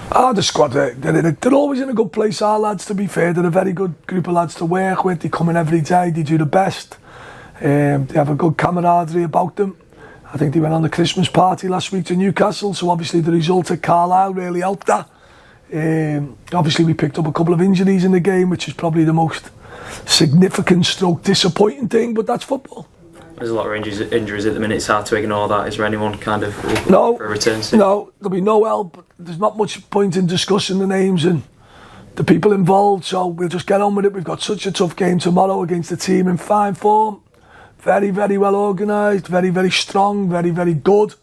The squad, they're always in a good place, our lads, to be fair. They're a very good group of lads to work with. They come in every day, they do the best. They have a good camaraderie about them. I think they went on the Christmas party last week to Newcastle, so obviously the result at Carlisle really helped that. Obviously we picked up a couple of injuries in the game, which is probably the most significant stroke disappointing thing, but that's football. There's a lot of injuries at the minute. It's hard to ignore that. Is there anyone kind of for a return soon? No, there'll be no help. There's not much point in discussing the names and the people involved, so we'll just get on with it. We've got such a tough game tomorrow against a team in fine form. Very, very well organised, very, very strong, very, very good.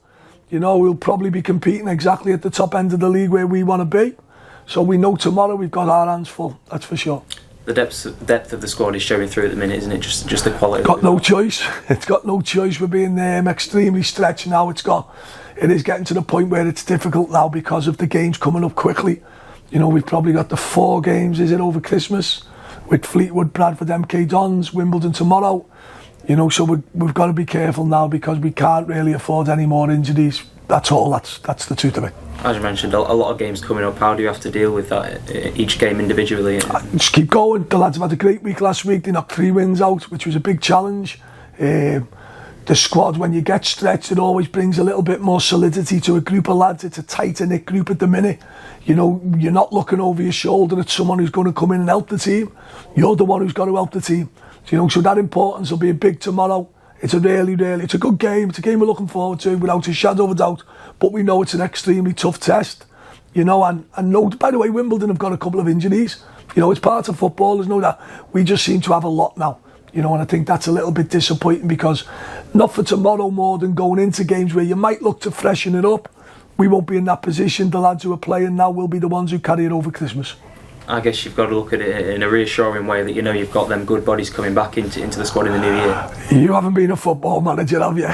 You know, we'll probably be competing exactly at the top end of the league where we want to be. So we know tomorrow we've got our hands full, that's for sure. The depth of the squad is showing through at the minute, isn't it? Just the quality. Got no choice. It's got no choice. We're being extremely stretched now. It is getting to the point where it's difficult now because of the games coming up quickly. You know, we've probably got the 4 games, over Christmas, with Fleetwood, Bradford, MK Dons, Wimbledon tomorrow. You know, so we've got to be careful now because we can't really afford any more injuries. That's all. That's the truth of it. As you mentioned, a lot of games coming up. How do you have to deal with that, each game individually? Just keep going. The lads have had a great week last week. They knocked 3 wins out, which was a big challenge. The squad, when you get stretched, it always brings a little bit more solidity to a group of lads. It's a tighter-knit group at the minute. You know, you're not looking over your shoulder at someone who's going to come in and help the team. You're the one who's got to help the team. So, you know, so that importance will be big tomorrow. It's a it's a good game. It's a game we're looking forward to without a shadow of a doubt. But we know it's an extremely tough test. You know, and no, by the way, Wimbledon have got a couple of injuries. You know, it's part of football, there's no doubt. We just seem to have a lot now. You know, and I think that's a little bit disappointing because not for tomorrow more than going into games where you might look to freshen it up. We won't be in that position. The lads who are playing now will be the ones who carry it over Christmas. I guess you've got to look at it in a reassuring way that you know you've got them good bodies coming back into the squad in the new year. You haven't been a football manager, have you?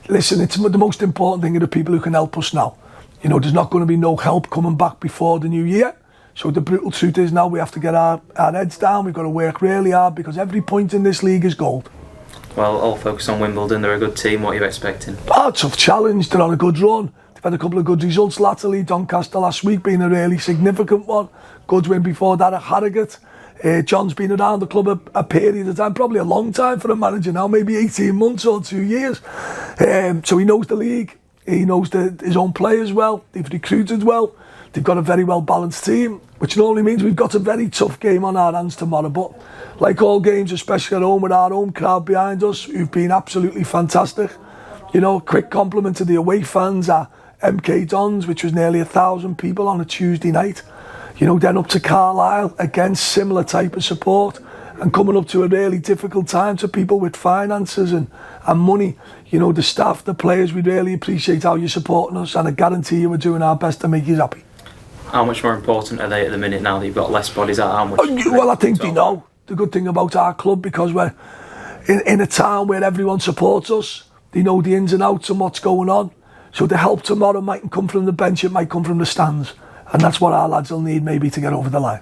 Listen, it's the most important thing are the people who can help us now. You know, there's not going to be no help coming back before the new year. So the brutal truth is now we have to get our heads down. We've got to work really hard because every point in this league is gold. Well, I'll focus on Wimbledon. They're a good team. What are you expecting? Tough challenge. They're on a good run. They've had a couple of good results latterly. Doncaster last week being a really significant one. Good win before that at Harrogate. John's been around the club a period of time, probably a long time for a manager now, maybe 18 months or 2 years. So he knows the league. He knows his own players well. They've recruited well. They've got a very well balanced team, which normally means we've got a very tough game on our hands tomorrow. But like all games, especially at home with our home crowd behind us, who've been absolutely fantastic. You know, quick compliment to the away fans at MK Dons, which was nearly 1,000 people on a Tuesday night. You know, then up to Carlisle, again, similar type of support, and coming up to a really difficult time to people with finances and money. You know, the staff, the players, we really appreciate how you're supporting us, and I guarantee you we're doing our best to make you happy. How much more important are they at the minute now that you've got less bodies out? How much? Well, I think they know. The good thing about our club, because we're in a town where everyone supports us, they know the ins and outs and what's going on. So the help tomorrow mightn't come from the bench, it might come from the stands. And that's what our lads will need maybe to get over the line.